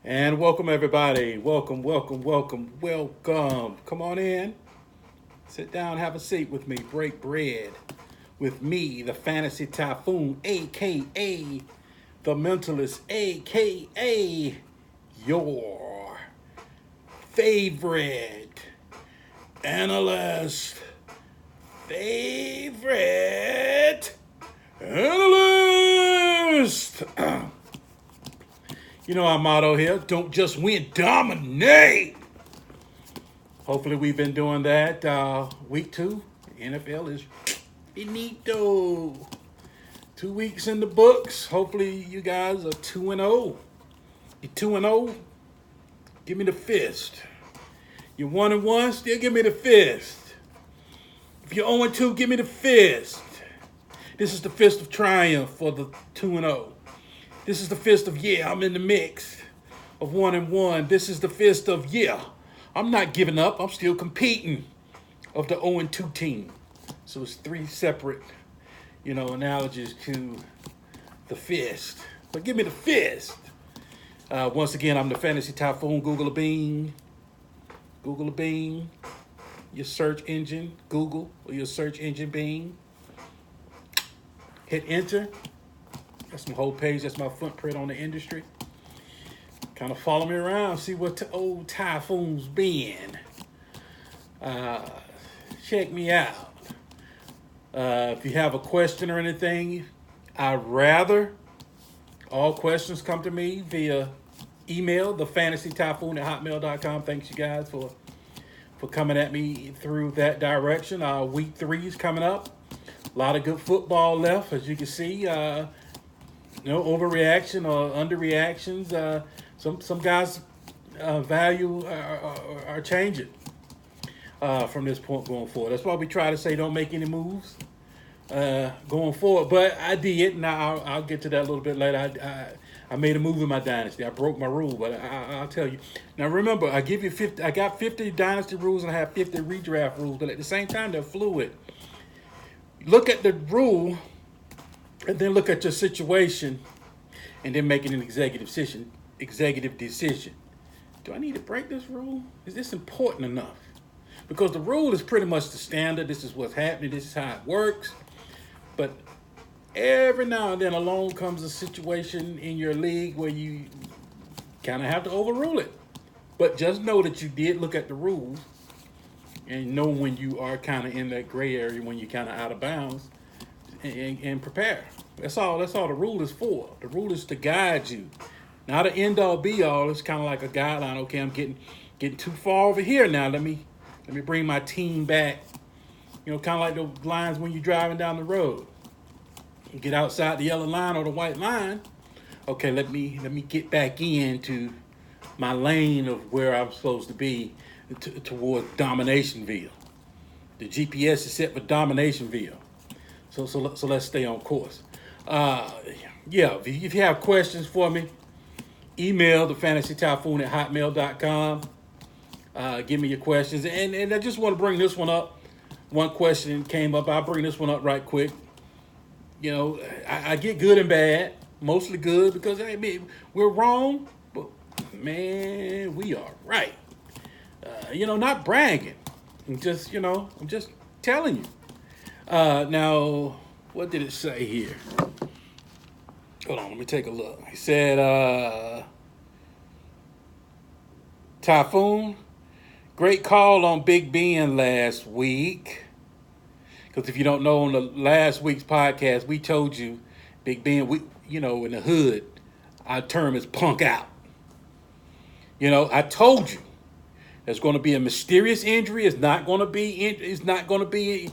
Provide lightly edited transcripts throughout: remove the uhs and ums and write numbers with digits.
And welcome, everybody. Welcome, welcome, welcome, welcome. Come on in. Sit down, have a seat with me. Break bread with me, the Fantasy Typhoon, a.k.a. the Mentalist, a.k.a. your favorite analyst. Favorite analyst. You know our motto here, don't just win, dominate. Hopefully we've been doing that. Week 2, NFL is finito. 2 weeks in the books. Hopefully you guys are 2-0. You're 2-0, give me the fist. You're 1-1, still give me the fist. If you're 0-2, give me the fist. This is the fist of triumph for the 2-0. This is the fist of, yeah, I'm in the mix of 1-1. This is the fist of, yeah, I'm not giving up. I'm still competing of the 0-2 team. So it's 3 separate, analogies to the fist. But give me the fist. Once again, I'm the Fantasy Typhoon. Google a Bing. Google a Bing. Your search engine, Google, or your search engine Bing. Hit enter. That's my whole page. That's my footprint on the industry. Kind of follow me around, see what the old Typhoon's been. Check me out. If you have a question or anything, I'd rather all questions come to me via email, thefantasytyphoon@hotmail.com. Thanks, you guys, for coming at me through that direction. Week 3 is coming up. A lot of good football left, as you can see. No overreaction or underreactions. Some guys' value are changing from this point going forward. That's why we try to say don't make any moves going forward. But I did, and I'll get to that a little bit later. I made a move in my dynasty. I broke my rule, but I'll tell you. Now remember, I give you 50. I got 50 dynasty rules and I have 50 redraft rules, but at the same time they're fluid. Look at the rule, and then look at your situation, and then making an executive decision. Do I need to break this rule? Is this important enough? Because the rule is pretty much the standard. This is what's happening. This is how it works. But every now and then along comes a situation in your league where you kind of have to overrule it. But just know that you did look at the rules and know when you are kind of in that gray area, when you're kind of out of bounds, and prepare. That's all the rule is for. The rule is to guide you. Not an end all be all. It's kind of like a guideline. Okay, I'm getting too far over here now. Let me bring my team back. Kind of like those lines when you're driving down the road. You get outside the yellow line or the white line. Okay, let me get back into my lane of where I'm supposed to be towards Dominationville. The GPS is set for Dominationville. So let's stay on course. If you have questions for me, email the fantasytyphoon@hotmail.com. Give me your questions. And I just want to bring this one up. One question came up. I'll bring this one up right quick. I get good and bad. Mostly good because, we're wrong. But, man, we are right. Not bragging. I'm just telling you. Now, what did it say here? Hold on, let me take a look. He said, Typhoon, great call on Big Ben last week. Because if you don't know, on the last week's podcast, we told you Big Ben, in the hood, our term is punk out. I told you there's going to be a mysterious injury. It's not going to be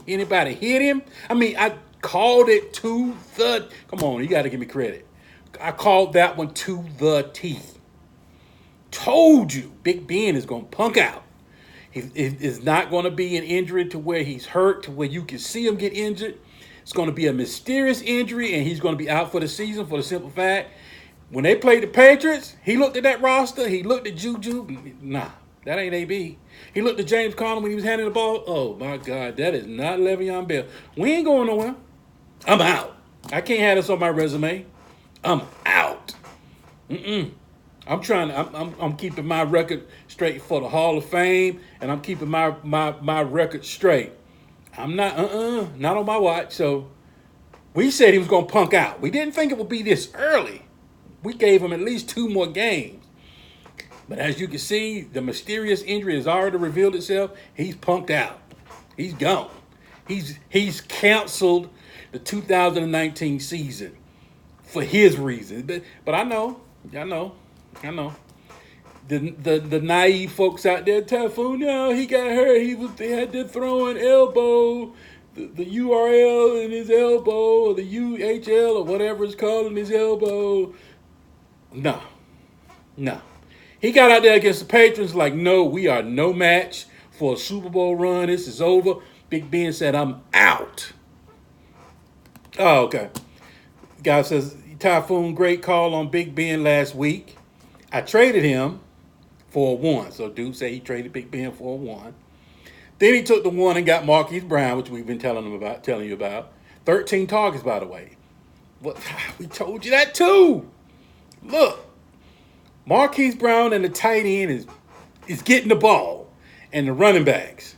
anybody hit him. I called it to the. Come on, you got to give me credit. I called that one to the T. Told you, Big Ben is going to punk out. It's not going to be an injury to where he's hurt, to where you can see him get injured. It's going to be a mysterious injury, and he's going to be out for the season for the simple fact, when they played the Patriots, he looked at that roster, he looked at Juju. Nah, that ain't AB. He looked at James Conner when he was handing the ball. Oh, my God, that is not Le'Veon Bell. We ain't going nowhere. I'm out. I can't have this on my resume. I'm out. I'm keeping my record straight for the Hall of Fame, and I'm keeping my record straight. I'm not on my watch. So we said he was gonna punk out. We didn't think it would be this early. We gave him at least 2 more games. But as you can see, the mysterious injury has already revealed itself. He's punked out. He's gone. He's canceled the 2019 season for his reasons. But I know. The naive folks out there, Typhoon, no, he got hurt. They had to throw an elbow, the URL in his elbow, or the UHL, or whatever it's called in his elbow. No. He got out there against the Patriots like, no, we are no match for a Super Bowl run. This is over. Big Ben said, I'm out. Oh, okay. Guy says, Typhoon, great call on Big Ben last week. I traded him for a 1. So dude said he traded Big Ben for a 1. Then he took the 1 and got Marquise Brown, which we've been telling you about. 13 targets, by the way. What? We told you that too. Look. Marquise Brown and the tight end is getting the ball, and the running backs.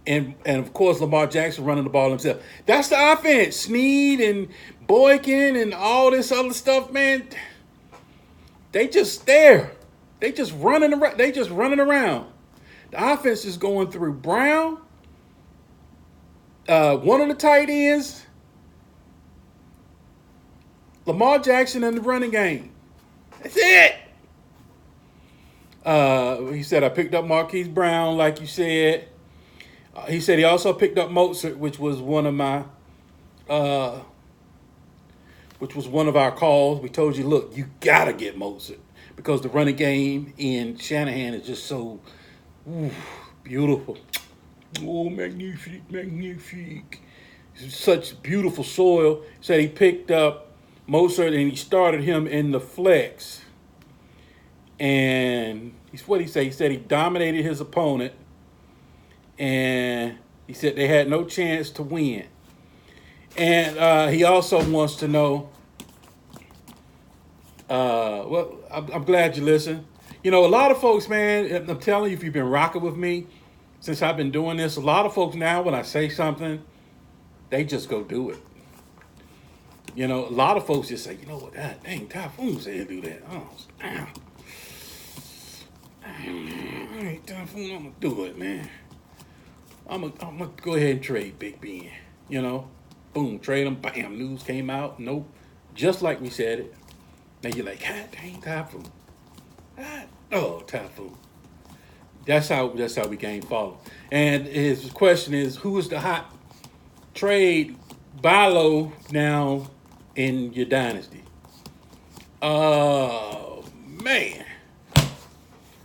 And of course, Lamar Jackson running the ball himself. That's the offense. Snead and Boykin and all this other stuff, man. They just there. They just running around. The offense is going through Brown, one of the tight ends, Lamar Jackson, and the running game. That's it. He said, I picked up Marquise Brown, like you said. He said he also picked up Mozart, which was one of our calls. We told you, look, you gotta get Mozart because the running game in Shanahan is just so beautiful. Oh, magnifique. Such beautiful soil. He said he picked up Mozart and he started him in the flex. And what did he say? He said he dominated his opponent. And he said they had no chance to win. And he also wants to know, well, I'm glad you listened. You know, a lot of folks, man, I'm telling you, if you've been rocking with me since I've been doing this, a lot of folks now, when I say something, they just go do it. You know, a lot of folks just say, you know what, God dang, Typhoon said do that. Oh, damn. Hey, Typhoon, I'm going to do it, man. I'm gonna go ahead and trade Big Ben. You know, boom, trade him, bam, news came out. Nope, just like we said it. Now you're like, God dang, Typhoon. Typhoon. That's how we gain follow. And his question is, who is the hot trade buy low now in your dynasty? Oh, man.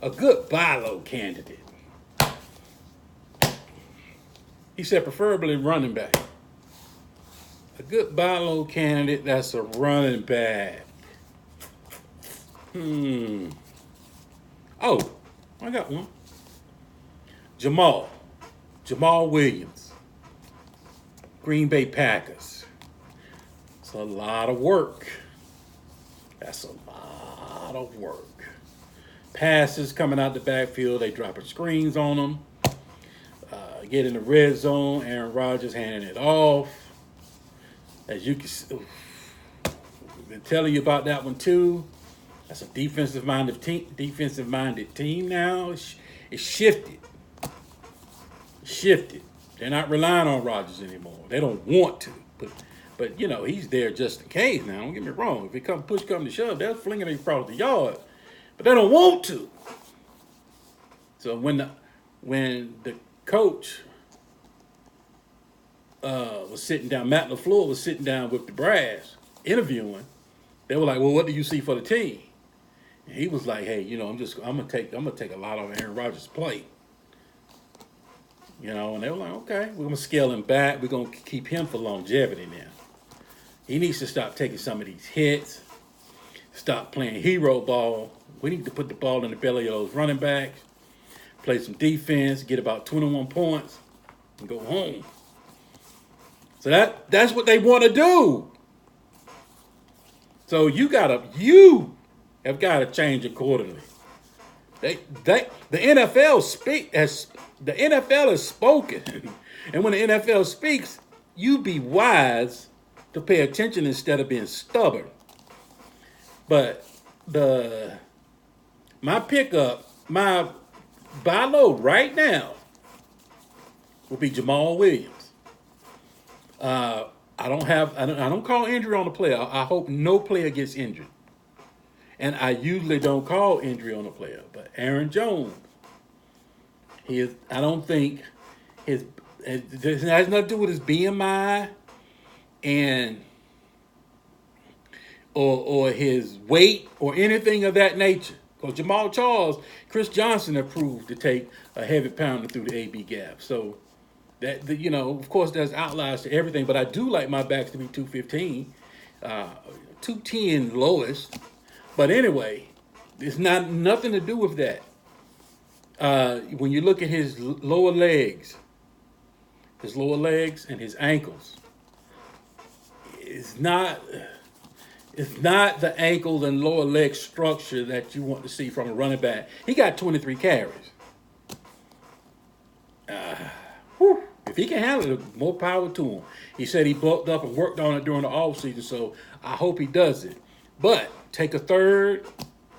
A good buy low candidate. He said preferably running back. A good buy low candidate that's a running back. Oh, I got one. Jamal Williams. Green Bay Packers. It's a lot of work. That's a lot of work. Passes coming out the backfield. They dropping screens on them. Get in the red zone. Aaron Rodgers handing it off. As you can see, I've been telling you about that one too. That's a defensive-minded team now. It's shifted. They're not relying on Rodgers anymore. They don't want to. But you know, he's there just in case now. Don't get me wrong. If push comes to shove, they're flinging it across the yard. But they don't want to. So when the coach was sitting down, Matt LaFleur was sitting down with the brass interviewing, they were like, well, what do you see for the team? And he was like, hey, you know, I'm gonna take a lot of Aaron Rodgers' plate. You know, and they were like, okay, we're gonna scale him back. We're gonna keep him for longevity now. He needs to stop taking some of these hits, stop playing hero ball. We need to put the ball in the belly of those running backs, play some defense, get about 21 points, and go home. So that's what they want to do. So you have got to change accordingly. The NFL the NFL has spoken, and when the NFL speaks, you be wise to pay attention instead of being stubborn. But my pickup, my buy low right now will be Jamal Williams. I don't call injury on the player. I hope no player gets injured. And I usually don't call injury on a player. But Aaron Jones, I don't think it has nothing to do with his BMI and or his weight or anything of that nature. Because Jamal Charles, Chris Johnson approved to take a heavy pounder through the AB gap. So that of course, there's outliers to everything. But I do like my backs to be 215, 210 lowest. But anyway, it's nothing to do with that. When you look at his lower legs and his ankles, it's not the ankles and lower leg structure that you want to see from a running back. He got 23 carries. If he can handle it, more power to him. He said he bulked up and worked on it during the offseason, so I hope he does it. But take a third,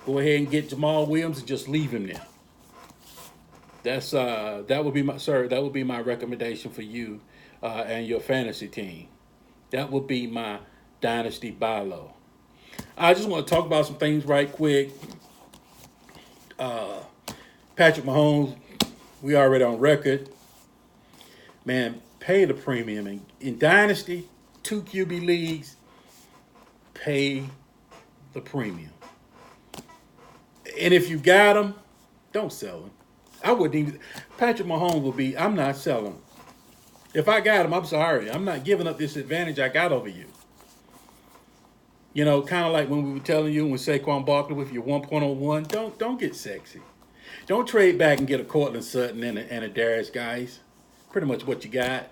go ahead and get Jamal Williams and just leave him there. That would be my recommendation for you and your fantasy team. That would be my dynasty buy low. I just want to talk about some things right quick. Patrick Mahomes, we already on record. Man, pay the premium. In Dynasty, 2 QB leagues, pay the premium. And if you got him, don't sell him. I wouldn't even. Patrick Mahomes will be, I'm not selling him. If I got him, I'm sorry. I'm not giving up this advantage I got over you. Kind of like when we were telling you when Saquon Barkley with your 1.01, don't get sexy. Don't trade back and get a Cortland Sutton and a Darius Guice. Pretty much what you got.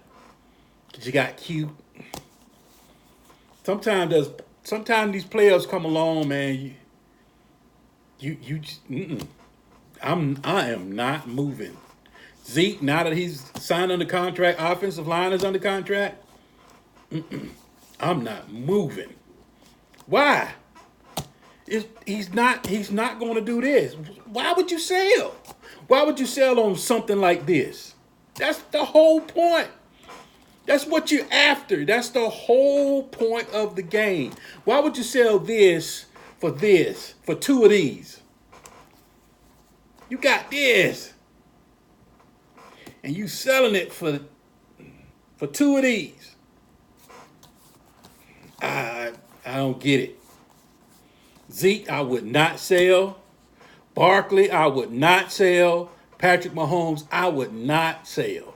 You got cute. Sometimes these players come along, man. You just, I am not moving. Zeke, now that he's signed under contract, offensive line is under contract. I'm not moving. Why? He's not going to do this. Why would you sell? Why would you sell on something like this? That's the whole point. That's what you're after. That's the whole point of the game. Why would you sell this, for 2 of these? You got this. And you selling it for 2 of these. I don't get it. Zeke, I would not sell. Barkley, I would not sell. Patrick Mahomes, I would not sell.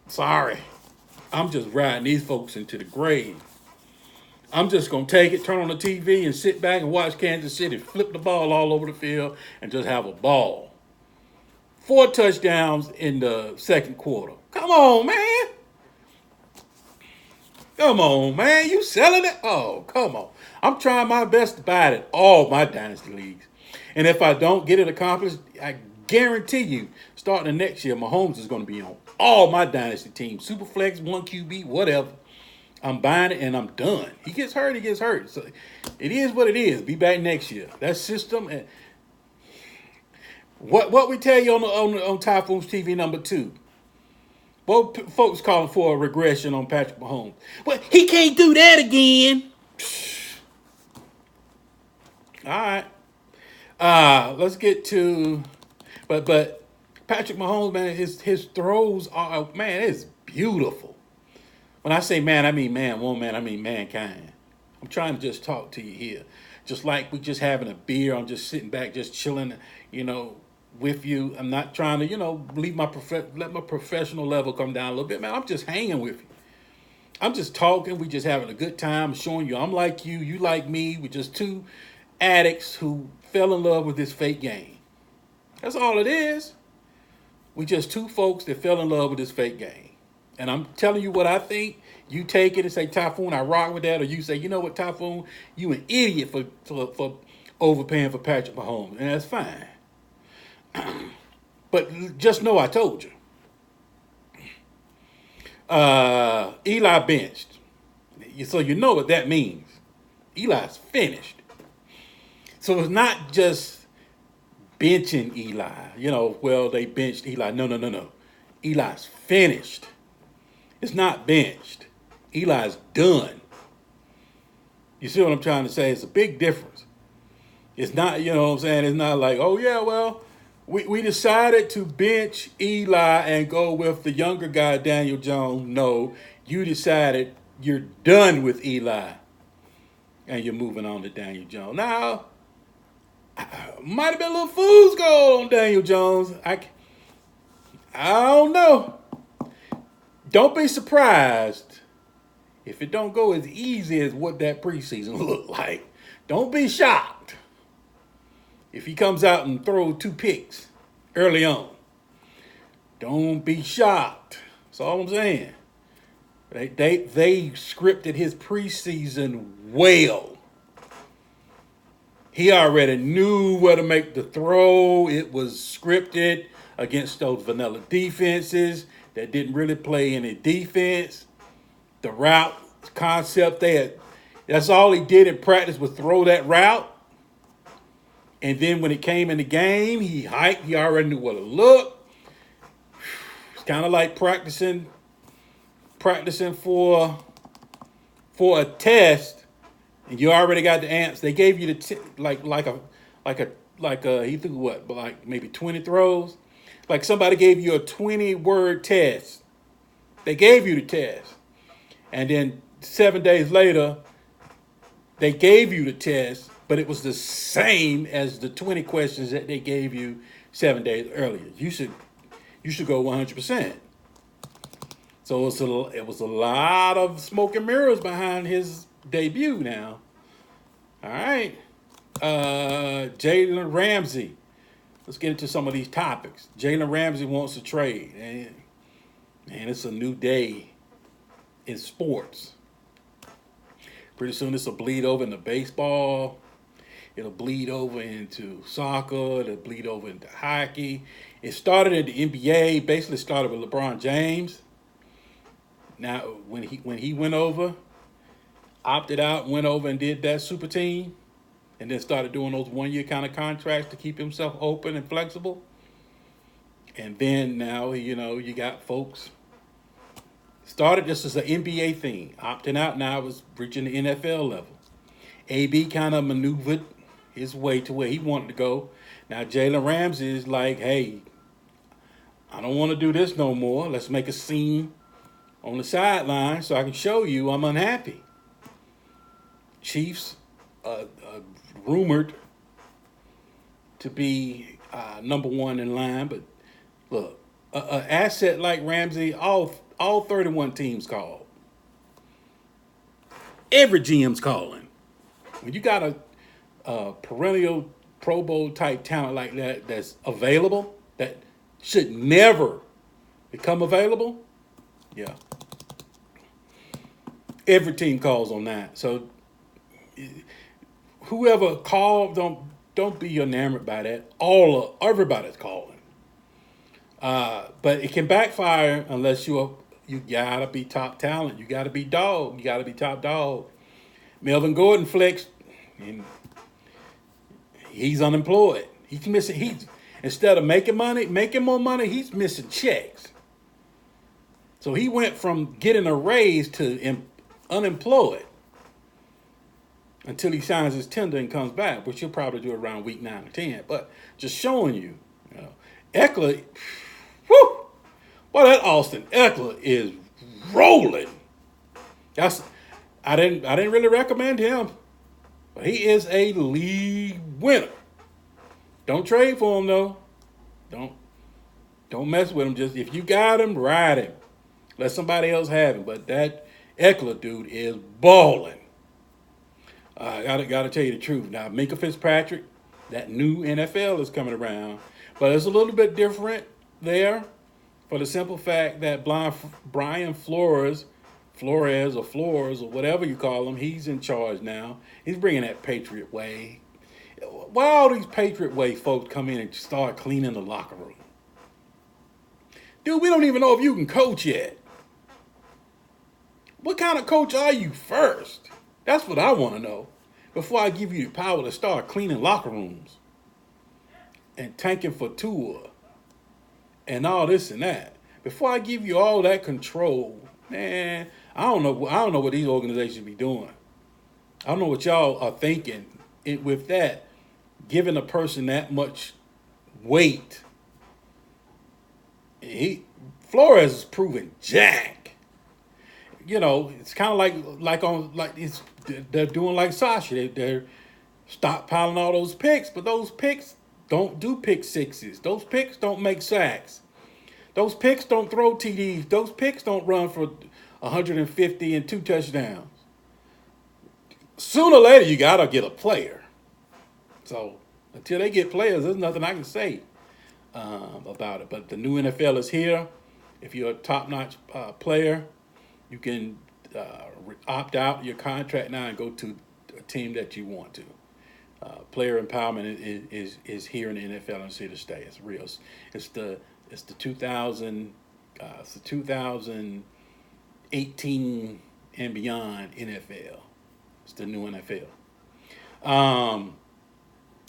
Sorry. I'm just riding these folks into the grave. I'm just going to take it, turn on the TV, and sit back and watch Kansas City flip the ball all over the field and just have a ball. 4 touchdowns in the second quarter. Come on, man. Come on, man. You selling it? Oh, come on. I'm trying my best to buy it in all my dynasty leagues. And if I don't get it accomplished, I guarantee you, starting the next year, Mahomes is going to be on all my dynasty teams. Superflex, 1 QB, whatever. I'm buying it and I'm done. He gets hurt. So it is what it is. Be back next year. That system. And what we tell you on Typhoons TV number 2. Well, folks calling for a regression on Patrick Mahomes. Well, he can't do that again. All right. Let's get to, but Patrick Mahomes, man, his throws are, man, it's beautiful. When I say man, I mean man. Woman, I mean mankind. I'm trying to just talk to you here. Just like we just having a beer. I'm just sitting back, just chilling, with you. I'm not trying to, let my professional level come down a little bit, man. I'm just hanging with you. I'm just talking. We just having a good time, showing you I'm like you, you like me. We're just 2 addicts who fell in love with this fake game. That's all it is. We just 2 folks that fell in love with this fake game. And I'm telling you what I think. You take it and say, Typhoon, I rock with that. Or you say, you know what, Typhoon, you an idiot for overpaying for Patrick Mahomes. And that's fine. But just know I told you. Eli benched. So you know what that means. Eli's finished. So it's not just benching Eli. Well, they benched Eli. No. Eli's finished. It's not benched. Eli's done. You see what I'm trying to say? It's a big difference. It's not, you know what I'm saying? It's not like, oh, yeah, well, we decided to bench Eli and go with the younger guy, Daniel Jones. No, you decided you're done with Eli and you're moving on to Daniel Jones. Now, might have been a little fool's gold on Daniel Jones. I don't know. Don't be surprised if it don't go as easy as what that preseason looked like. Don't be shocked if he comes out and throws 2 picks early on. Don't be shocked. That's all I'm saying. They scripted his preseason well. He already knew where to make the throw. It was scripted against those vanilla defenses that didn't really play any defense. The route concept that's all he did in practice was throw that route. And then when it came in the game, he hiked. He already knew what it looked. It's kind of like practicing for a test, and you already got the answer. They gave you he threw what, like maybe 20 throws. Like somebody gave you a 20-word test. They gave you the test, and then 7 days later, they gave you the test, but it was the same as the 20 questions that they gave you 7 days earlier. You should go 100%. So it was a lot of smoke and mirrors behind his debut now. All right. Jalen Ramsey. Let's get into some of these topics. Jalen Ramsey wants to trade. And it's a new day in sports. Pretty soon this will bleed over into baseball. It'll bleed over into soccer. It'll bleed over into hockey. It started in the NBA. Basically started with LeBron James. Now, when he went over, opted out, went over and did that super team, and then started doing those 1-year kind of contracts to keep himself open and flexible. And then now, you got folks. Started just as an NBA thing, opting out. Now it was reaching the NFL level. AB kind of maneuvered his way to where he wanted to go. Now Jalen Ramsey is like, hey, I don't want to do this no more. Let's make a scene on the sideline so I can show you I'm unhappy. Chiefs rumored to be number 1 in line, but look, an asset like Ramsey, all 31 teams called. Every GM's calling. When you got a perennial Pro Bowl type talent like that that's available, that should never become available, yeah. Every team calls on that. So whoever called, don't be enamored by that. Everybody's calling. But it can backfire unless you gotta be top talent. You gotta be dog. You gotta be top dog. Melvin Gordon flexed, and he's unemployed. He's missing. Instead of making more money, he's missing checks. So he went from getting a raise to unemployed until he signs his tender and comes back, which he'll probably do around week 9 or 10. But just showing you, Eckler, whew, well, that Austin Eckler is rolling. I didn't really recommend him, but he is a league winner. Don't trade for him though. Don't mess with him. Just if you got him, ride him. Let somebody else have him. But that Eckler dude is balling. I gotta tell you the truth. Now, Minka Fitzpatrick, that new NFL is coming around, but it's a little bit different there, for the simple fact that Brian Flores Flores or Flores or whatever you call him, he's in charge now. He's bringing that Patriot way. Why all these Patriot way folks come in and start cleaning the locker room? Dude, we don't even know if you can coach yet. What kind of coach are you first? That's what I want to know. Before I give you the power to start cleaning locker rooms and tanking for Tua and all this and that. Before I give you all that control, man, I don't know what these organizations be doing. I don't know what y'all are thinking with that, giving a person that much weight. Flores is proven jack. You know, it's kind of they're doing like Sasha. They're stockpiling all those picks, but those picks don't do pick sixes. Those picks don't make sacks. Those picks don't throw TDs. Those picks don't run for 150 and 2 touchdowns. Sooner or later, you got to get a player. So until they get players, there's nothing I can say about it. But the new NFL is here. If you're a top-notch player, you can opt out your contract now and go to a team that you want to. Player empowerment is here in the NFL and it's here to stay. It's real. It's the 2018 and beyond NFL. It's the new NFL.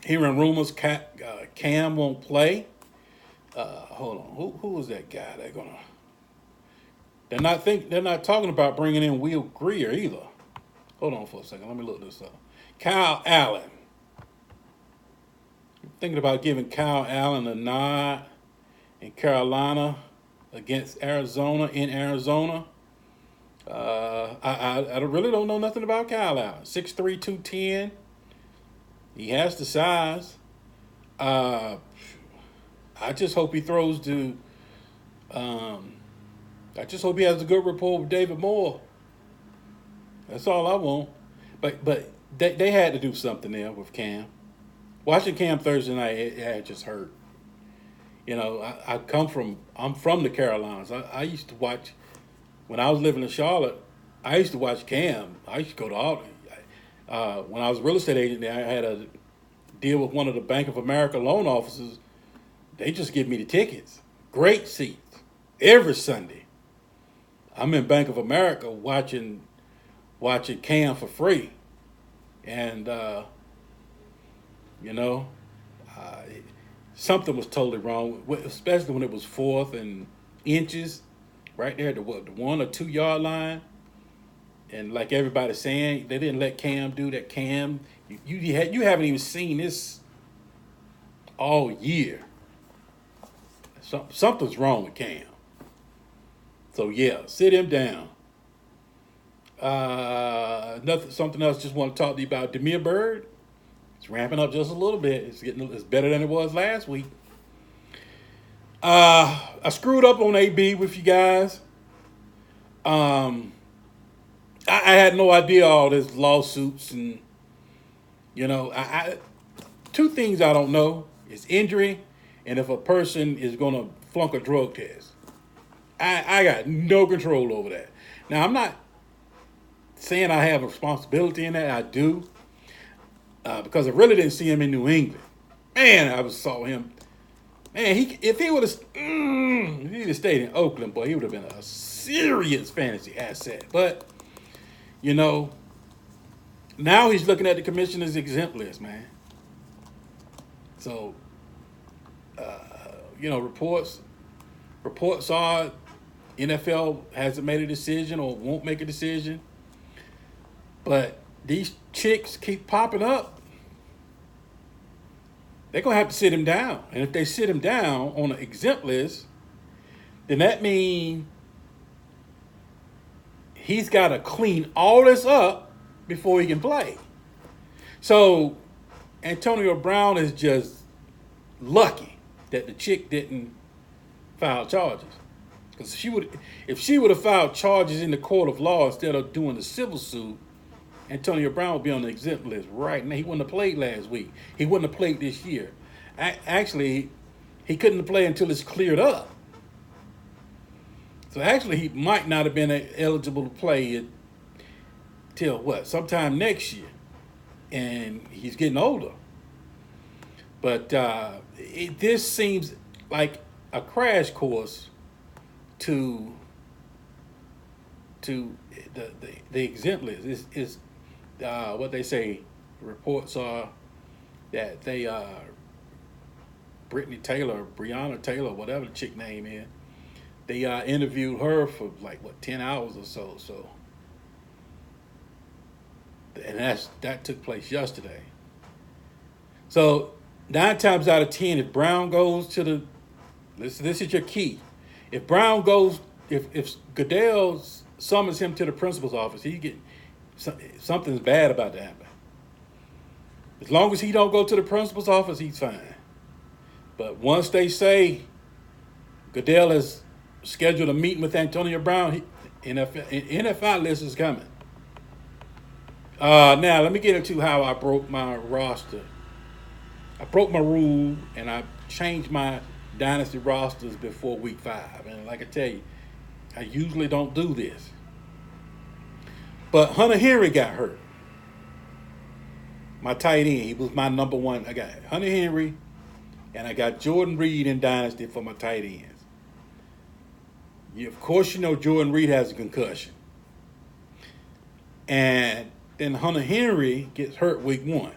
Hearing rumors, Cam won't play. Hold on, who was that guy? They're not talking about bringing in Will Greer either. Hold on for a second. Let me look this up. Kyle Allen. Thinking about giving Kyle Allen a nod in Carolina against Arizona in Arizona. I really don't know nothing about Kyle Allen. 6'3", 210. He has the size. I just hope he throws to. I just hope he has a good rapport with David Moore. That's all I want. But they had to do something there with Cam. Watching Cam Thursday night, it just hurt. You know, I'm from the Carolinas. I used to watch, when I was living in Charlotte, I used to watch Cam. I used to go to Albany. When I was a real estate agent there, I had a deal with one of the Bank of America loan officers. They just give me the tickets. Great seats. Every Sunday. I'm in Bank of America watching Cam for free. And, something was totally wrong, especially when it was 4th and inches, right there at the 1 or 2 yard line. And like everybody's saying, they didn't let Cam do that. Cam, you haven't even seen this all year. Something's wrong with Cam. So yeah, sit him down. Something else. Just want to talk to you about Damiere Byrd. It's ramping up just a little bit. It's better than it was last week. I screwed up on AB with you guys. I had no idea all this lawsuits and, two things I don't know is injury and if a person is going to flunk a drug test. I got no control over that. Now, I'm not saying I have a responsibility in that. I do. Because I really didn't see him in New England. Man, I saw him. Man, if he would have stayed in Oakland, boy, he would have been a serious fantasy asset. But, now he's looking at the commissioner's exempt list, man. So, reports are NFL hasn't made a decision or won't make a decision. But these chicks keep popping up. They're going to have to sit him down. And if they sit him down on an exempt list, then that means he's got to clean all this up before he can play. So Antonio Brown is just lucky that the chick didn't file charges. Because if she would have filed charges in the court of law instead of doing the civil suit, Antonio Brown would be on the exempt list right now. He wouldn't have played last week. He wouldn't have played this year. Actually, he couldn't have played until it's cleared up. So actually, he might not have been eligible to play it till what? Sometime next year. And he's getting older. But this seems like a crash course to the exempt list. Is what they say. Reports are that they Breonna Taylor, whatever the chick name is, they interviewed her for like 10 hours or so. So, and that took place yesterday. So 9 times out of 10, if Brown goes to the this is your key. If Brown goes, if Goodell summons him to the principal's office, something's bad about to happen. As long as he don't go to the principal's office, he's fine. But once they say Goodell has scheduled a meeting with Antonio Brown, NFL list is coming. Now, let me get into how I broke my roster. I broke my rule, and I changed my dynasty rosters before week 5. And like I tell you, I usually don't do this. But Hunter Henry got hurt. My tight end, he was my number one. I got Hunter Henry, and I got Jordan Reed in dynasty for my tight ends. Of course, you know Jordan Reed has a concussion. And then Hunter Henry gets hurt week 1.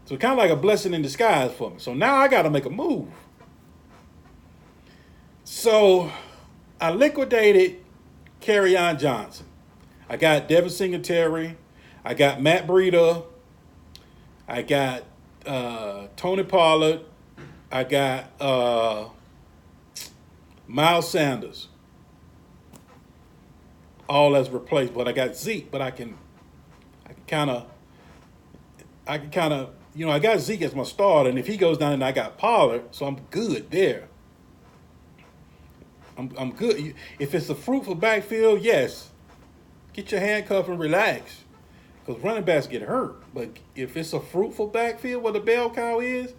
So kind of like a blessing in disguise for me. So now I got to make a move. So I liquidated Kerryon Johnson. I got Devin Singletary. I got Matt Breida. I got Tony Pollard. I got Miles Sanders. All as replaced. But I got Zeke. But I can kind of, I got Zeke as my starter, and if he goes down, and I got Pollard, so I'm good there. I'm good. If it's a fruitful backfield, yes, get your handcuff and relax, because running backs get hurt. But if it's a fruitful backfield where the bell cow is,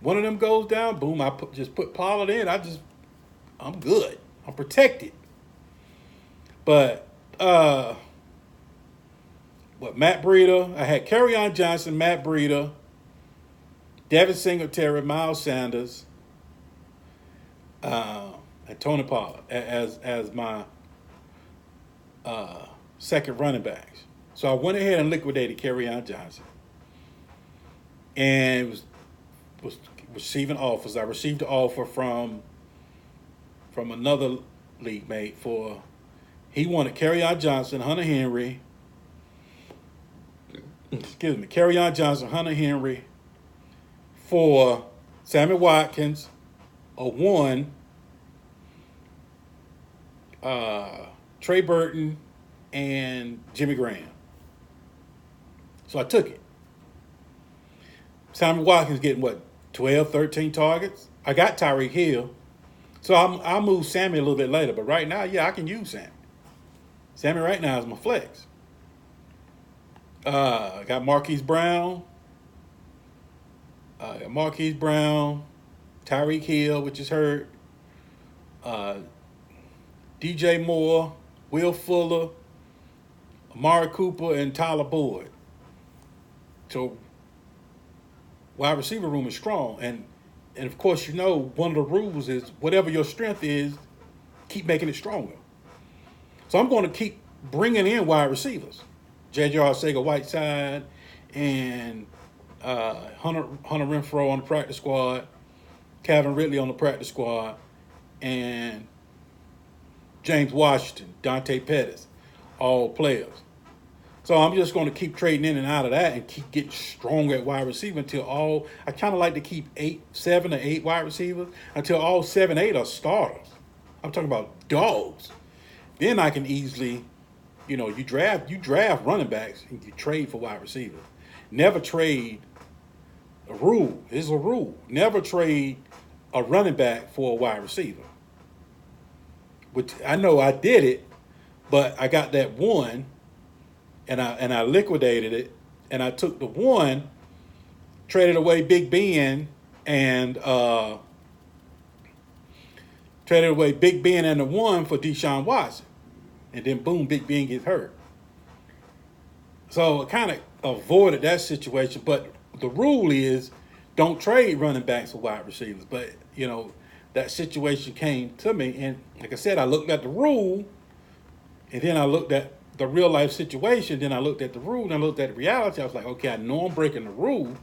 one of them goes down, boom, just put Pollard in. I'm good. I'm protected. But Matt Breida, I had Kerryon Johnson, Matt Breida, Devin Singletary, Miles Sanders, and Tony Pollard as my second running backs. So I went ahead and liquidated Kerryon Johnson, and was receiving offers. I received an offer from another league mate for. He wanted Kerryon Johnson, Hunter Henry. Kerryon Johnson, Hunter Henry, for Sammy Watkins, a 1, Trey Burton, and Jimmy Graham. So I took it. Sammy Watkins getting 12, 13 targets. I got Tyreek Hill. So I'll move Sammy a little bit later. But right now, I can use Sammy. Sammy right now is my flex. I got Marquise Brown. Tyreek Hill, which is hurt. DJ Moore, Will Fuller, Amari Cooper, and Tyler Boyd. So wide receiver room is strong. And of course, one of the rules is whatever your strength is, keep making it stronger. So I'm going to keep bringing in wide receivers. J.J. Arcega-Whiteside and Hunter Renfrow on the practice squad, Calvin Ridley on the practice squad, and James Washington, Dante Pettis, all players. So I'm just going to keep trading in and out of that and keep getting stronger at wide receiver until I kind of like to keep 7 or 8 wide receivers until all 7, 8 are starters. I'm talking about dogs. Then I can easily, you draft running backs and you trade for wide receivers. Never trade a rule. This is a rule. Never trade a running back for a wide receiver. Which I know I did it, but I got that 1 and I liquidated it, and I took the 1, traded away Big Ben, and Traded away Big Ben and the 1 for Deshaun Watson. And then boom, Big Ben gets hurt. So I kind of avoided that situation. But the rule is don't trade running backs for wide receivers. But, that situation came to me. And like I said, I looked at the rule. And then I looked at the real life situation. Then I looked at the rule. And I looked at the reality. I was like, okay, I know I'm breaking the rule.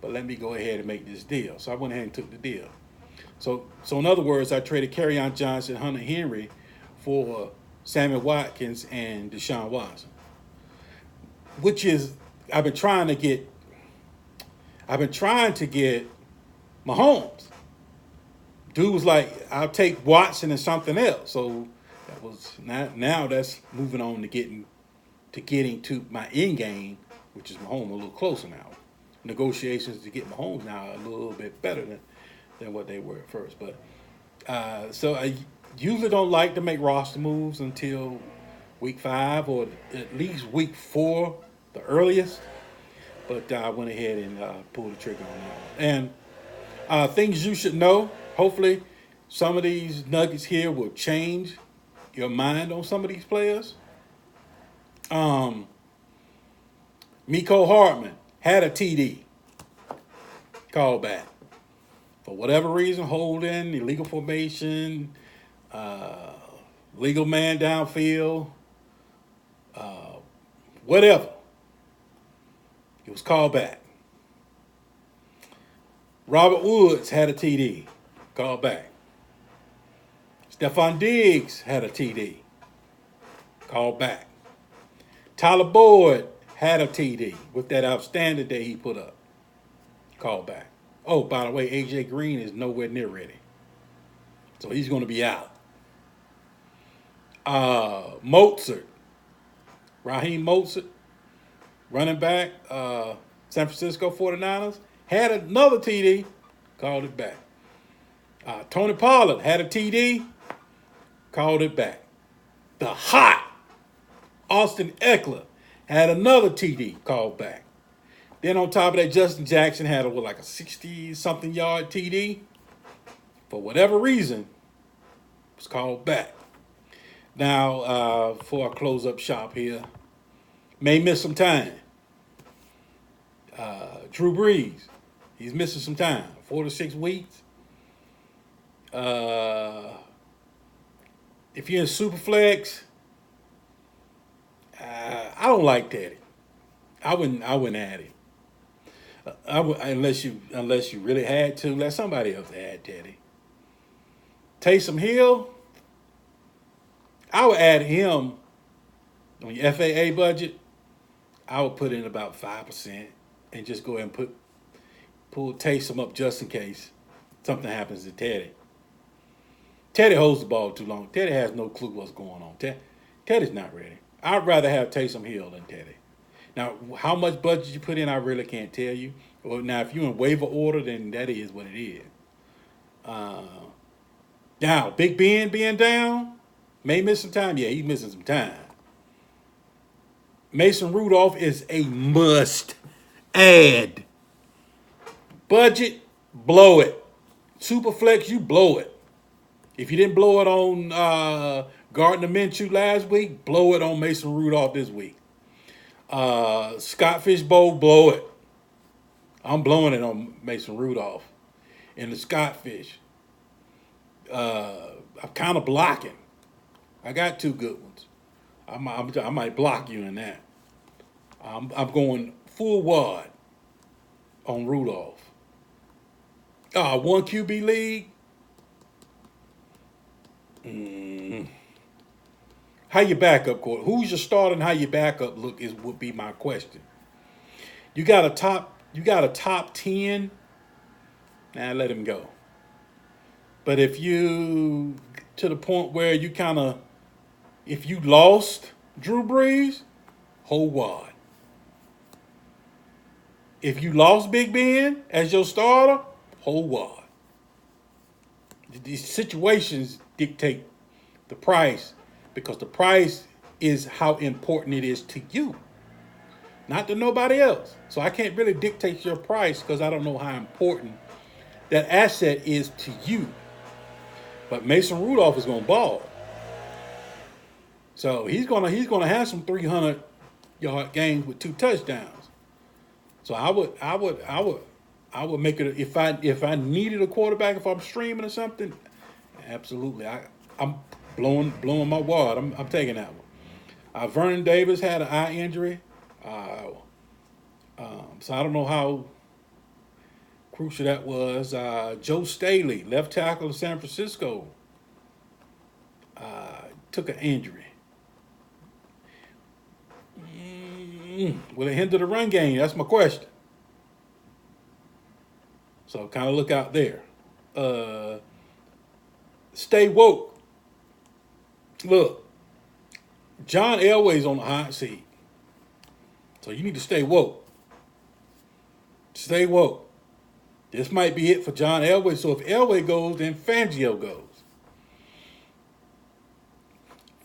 But let me go ahead and make this deal. So I went ahead and took the deal. So in other words, I traded Kerryon Johnson, Hunter Henry for Sammy Watkins and Deshaun Watson, which is I've been trying to get Mahomes. Dude was like, I'll take Watson and something else. So that was now that's moving on to getting to my end game, which is Mahomes, a little closer now. Negotiations to get Mahomes now are a little bit better than what they were at first. But so I usually don't like to make roster moves until week 5 or at least week 4, the earliest. But I went ahead and pulled the trigger on that. And things you should know. Hopefully, some of these nuggets here will change your mind on some of these players. Miko Hardman had a TD called back. For whatever reason, holding, illegal formation, legal man downfield, whatever. It was called back. Robert Woods had a TD called back. Stephon Diggs had a TD called back. Tyler Boyd had a TD with that outstanding day he put up. Called back. Oh, by the way, A.J. Green is nowhere near ready. So he's going to be out. Mozart. Raheem Mozart, running back, San Francisco 49ers, had another TD, called it back. Tony Pollard had a TD, called it back. The hot Austin Eckler had another TD, called back. Then on top of that, Justin Jackson had like a 60-something yard TD. For whatever reason, it was called back. Now, before I close up shop here, may miss some time. Drew Brees, he's missing some time, 4 to 6 weeks. If you're in Superflex, I don't like Teddy. I wouldn't add him. Unless you really had to. Let somebody else add Teddy. Taysom Hill, I would add him on your FAA budget. I would put in about 5% and just go ahead and pull Taysom up just in case something happens to Teddy. Teddy holds the ball too long. Teddy has no clue what's going on. Teddy's not ready. I'd rather have Taysom Hill than Teddy. Now, how much budget you put in, I really can't tell you. Well, now, if you're in waiver order, then that is what it is. Now, Big Ben being down, may miss some time. Yeah, he's missing some time. Mason Rudolph is a must add. Budget, blow it. Superflex, you blow it. If you didn't blow it on Gardner Minshew last week, blow it on Mason Rudolph this week. Scott Fishbowl, blow it. I'm blowing it on Mason Rudolph. And the Scott Fish. I'm kind of blocking. I got 2 good ones. I might block you in that. I'm going full wad on Rudolph. 1 QB league. How your backup court? Who's your starter and how your backup look would be my question. You got a top 10. Now let him go. But if you to the point where you if you lost Drew Brees, whole wad. If you lost Big Ben as your starter, whole wad. These situations dictate the price because the price is how important it is to you, not to nobody else. So I can't really dictate your price because I don't know how important that asset is to you. But Mason Rudolph is going to ball. So he's gonna have some 300-yard games with 2 touchdowns. So I would make it if I needed a quarterback, if I'm streaming or something. Absolutely, I'm blowing my wad. I'm taking that one. Vernon Davis had an eye injury, so I don't know how crucial that was. Joe Staley, left tackle of San Francisco, took an injury. Will it hinder the run game? That's my question. So kind of look out there. Stay woke. Look, John Elway's on the hot seat. So you need to stay woke. Stay woke. This might be it for John Elway. So if Elway goes, then Fangio goes.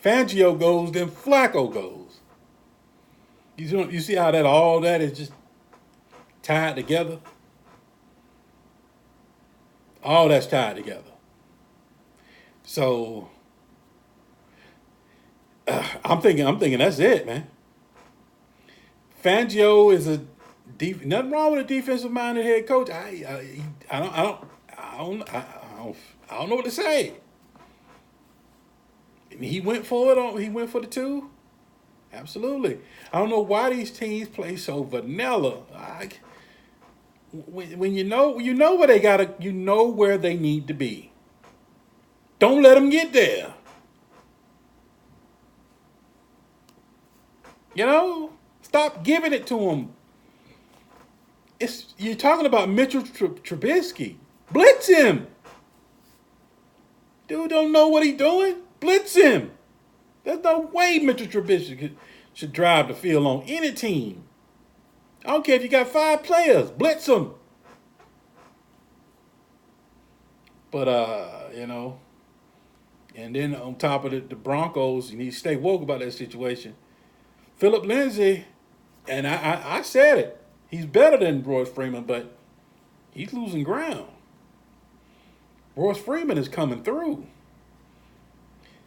Fangio goes, then Flacco goes. You see how all that is just tied together? All that's tied together. So I'm thinking that's it, man. Fangio is nothing wrong with a defensive-minded head coach. I don't know what to say. He went for it. He went for the 2. Absolutely. I don't know why these teams play so vanilla. When you know where they gotta, you know where they need to be. Don't let them get there. Stop giving it to them. You're talking about Mitchell Trubisky. Blitz him. Dude don't know what he's doing. Blitz him. There's no way Mitchell Trubisky should drive the field on any team. I don't care if you got 5 players. Blitz them. But, and then on top of the Broncos, you need to stay woke about that situation. Philip Lindsay, and I said it, he's better than Royce Freeman, but he's losing ground. Royce Freeman is coming through.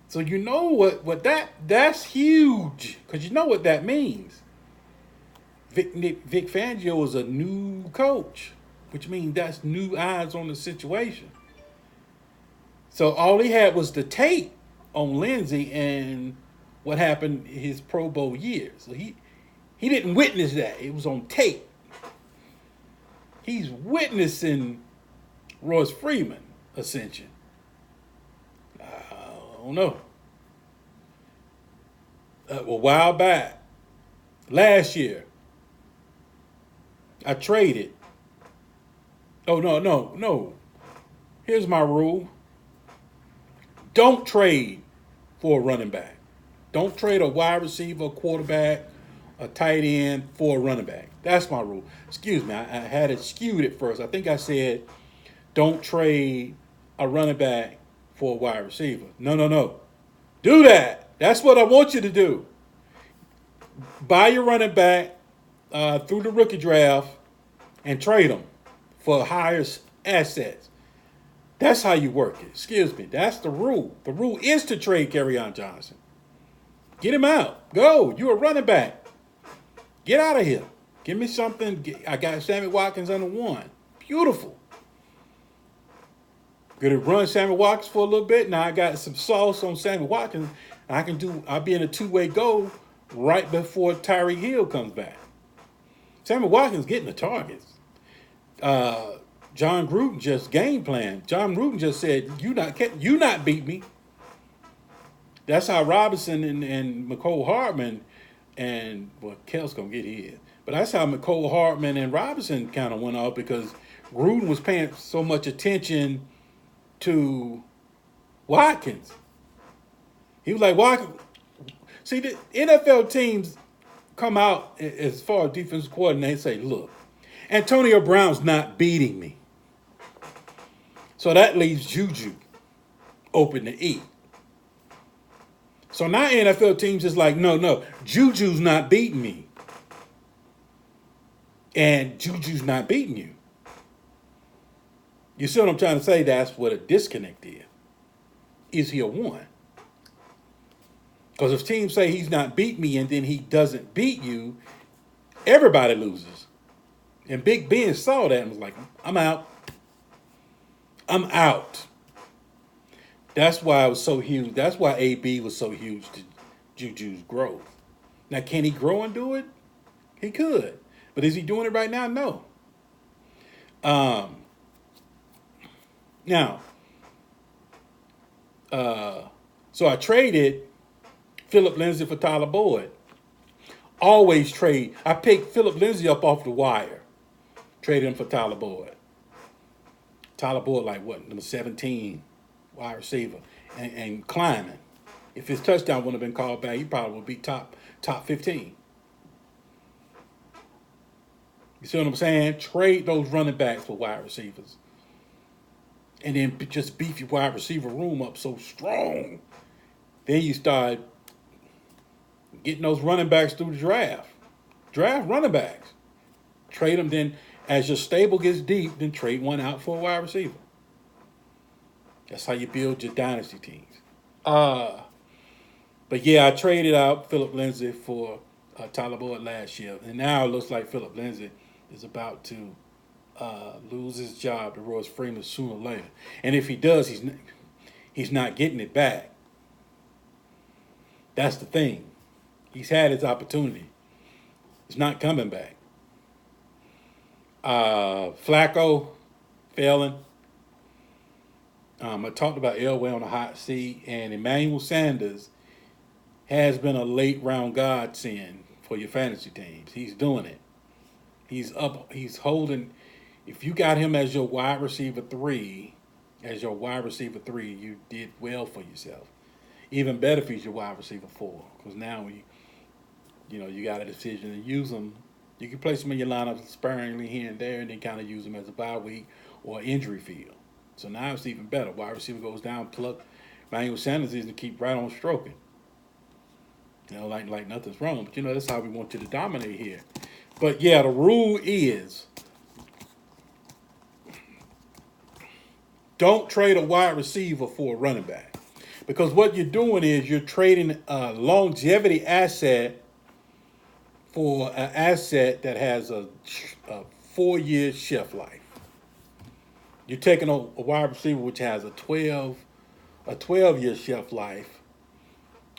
So you know what that's huge, because you know what that means. Vic Fangio is a new coach, which means that's new eyes on the situation. So all he had was the tape on Lindsay and what happened his Pro Bowl year. So he didn't witness that. It was on tape. He's witnessing Royce Freeman ascension. I don't know. A while back, last year, I traded. Oh, no. Here's my rule. Don't trade for a running back. Don't trade a wide receiver, a quarterback, a tight end for a running back. That's my rule. Excuse me, I had it skewed at first. I think I said don't trade a running back for a wide receiver. No. Do that. That's what I want you to do. Buy your running back through the rookie draft and trade them for higher assets. That's how you work it. Excuse me. That's the rule. The rule is to trade Kerryon Johnson. Get him out. Go. You're a running back. Get out of here. Give me something. I got Sammy Watkins under 1. Beautiful. Good to run Sammy Watkins for a little bit. Now I got some sauce on Sammy Watkins. I'll be in a 2-way go right before Tyreek Hill comes back. Sammy Watkins getting the targets. John Gruden just game planned. John Gruden just said, you not beat me. That's how Robinson and McCole Hardman Kel's going to get his. But that's how McCole Hardman and Robinson kind of went off, because Gruden was paying so much attention to Watkins. He was like, Watkins. See, the NFL teams come out as far as defensive coordinator, they say, look, Antonio Brown's not beating me. So that leaves Juju open to eat. So now NFL teams is like, no, Juju's not beating me. And Juju's not beating you. You see what I'm trying to say? That's what a disconnect is. is he a one? Because if teams say he's not beat me and then he doesn't beat you, everybody loses. And Big Ben saw that and was like, I'm out. I'm out. That's why it was so huge. That's why AB was so huge to Juju's growth. Now, can he grow and do it? He could. But is he doing it right now? No. Now, so I traded Philip Lindsay for Tyler Boyd. Always trade. I picked Philip Lindsay up off the wire. Traded him for Tyler Boyd. Tyler Boyd, like what, number 17 wide receiver, and climbing. If his touchdown wouldn't have been called back, he probably would be top 15. You see what I'm saying? Trade those running backs for wide receivers. And then just beef your wide receiver room up so strong. Then you start getting those running backs through the draft. Draft running backs. Trade them, then as your stable gets deep, then trade one out for a wide receiver. That's how you build your dynasty teams. But yeah, I traded out Philip Lindsay for Tyler Boyd last year. And now it looks like Philip Lindsay is about to lose his job to Royce Freeman sooner or later. And if he does, he's not getting it back. That's the thing. He's had his opportunity. He's not coming back. Flacco failing. I talked about Elway on the hot seat, and Emmanuel Sanders has been a late round godsend for your fantasy teams. He's doing it. He's up. He's holding. If you got him as your wide receiver 3, you did well for yourself. Even better if he's your wide receiver 4, because now you got a decision to use him. You can place him in your lineup sparingly here and there, and then kind of use him as a bye week or injury field. So now it's even better. Wide receiver goes down, pluck. Emmanuel Sanders is to keep right on stroking. Like nothing's wrong. But that's how we want you to dominate here. But yeah, the rule is don't trade a wide receiver for a running back. Because what you're doing is you're trading a longevity asset for an asset that has a 4-year shelf life. You're taking a wide receiver which has a 12-year shelf life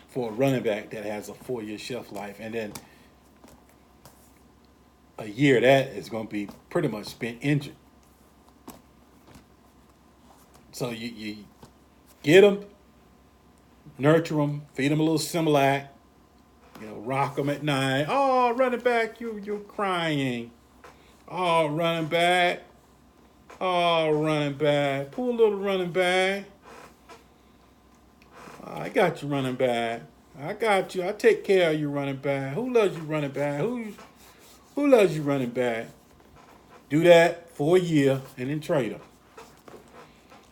for a running back that has a 4-year shelf life, and then a year of that is going to be pretty much spent injured. So you get them, nurture them, feed them a little Similac, rock them at night. Oh, running back, you're crying. Oh, running back. Oh, running back. Pull a little running back. I got you, running back. I got you. I take care of you, running back. Who loves you, running back? Who loves you, running back? Do that for a year and then trade them.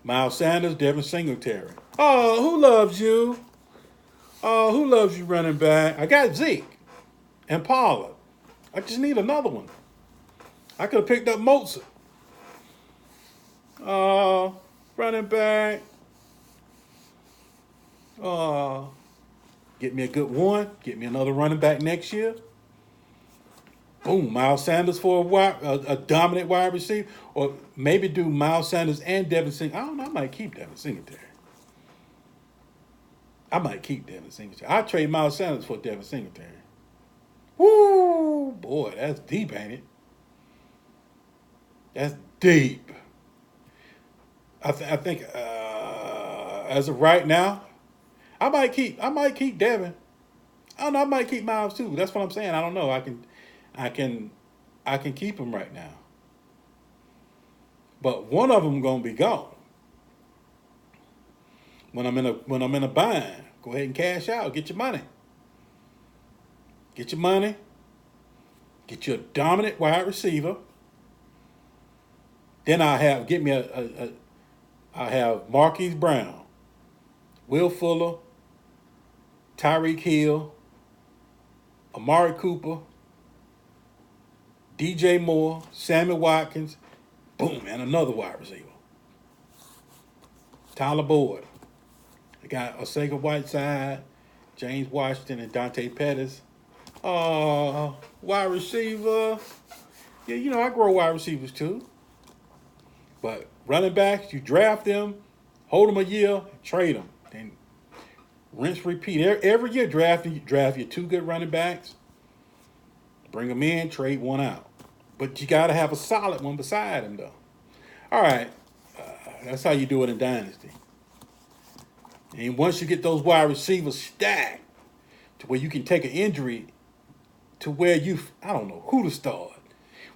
Miles Sanders, Devin Singletary. Oh, who loves you? Oh, who loves you, running back? I got Zeke and Pollard. I just need another one. I could have picked up Mozart. Oh, running back. Oh, get me a good one. Get me another running back next year. Boom, Miles Sanders for a dominant wide receiver. Or maybe do Miles Sanders and Devin Singletary. I don't know, I might keep Devin Singletary. I'd trade Miles Sanders for Devin Singletary. Woo, boy, that's deep, ain't it? That's deep. I think as of right now, I might keep Devin. I don't know, I might keep Miles too. That's what I'm saying. I don't know. I can keep him right now. But one of them gonna be gone. When I'm in a bind, go ahead and cash out. Get your money. Get you a dominant wide receiver. Then I have Marquise Brown, Will Fuller, Tyreek Hill, Amari Cooper, DJ Moore, Sammy Watkins, boom, and another wide receiver. Tyler Boyd. I got Osega Whiteside, James Washington, and Dante Pettis. Wide receiver. Yeah, you know, I grow wide receivers too. But running backs, you draft them, hold them a year, trade them. Then rinse, repeat. Every year draft your two good running backs, bring them in, trade one out. But you got to have a solid one beside him, though. All right. That's how you do it in Dynasty. And once you get those wide receivers stacked to where you can take an injury to where I don't know who to start.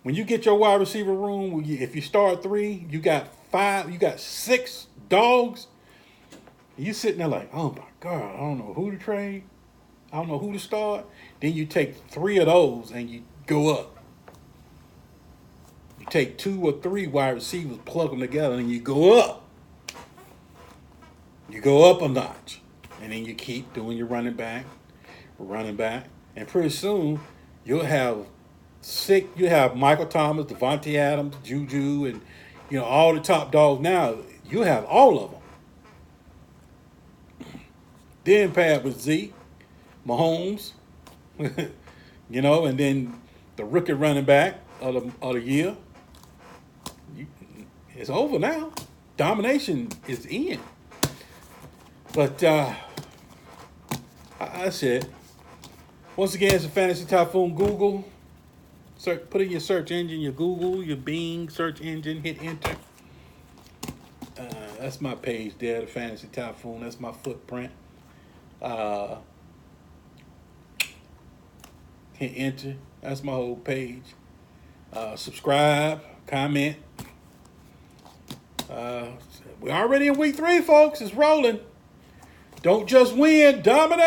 When you get your wide receiver room, if you start 3, you got 5, you got 6 dogs. You sitting there like, oh my God, I don't know who to trade. I don't know who to start. Then you take 3 of those and you go up. You take 2 or 3 wide receivers, plug them together, and you go up. You go up a notch. And then you keep doing your running back. And pretty soon, you'll have Michael Thomas, Devontae Adams, Juju, and all the top dogs. Now you have all of them. Then paired with Zeke, Mahomes, and then the rookie running back of the year. It's over now. Domination is in. But that's it. Once again, it's a Fantasy Typhoon Google. Put in your search engine, your Google, your Bing search engine, hit enter. That's my page there, the Fantasy Typhoon. That's my footprint. Hit enter. That's my whole page. Subscribe, comment. We're already in week 3, folks. It's rolling. Don't just win, dominate.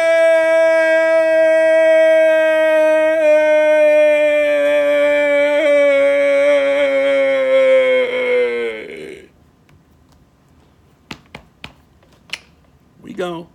We gone.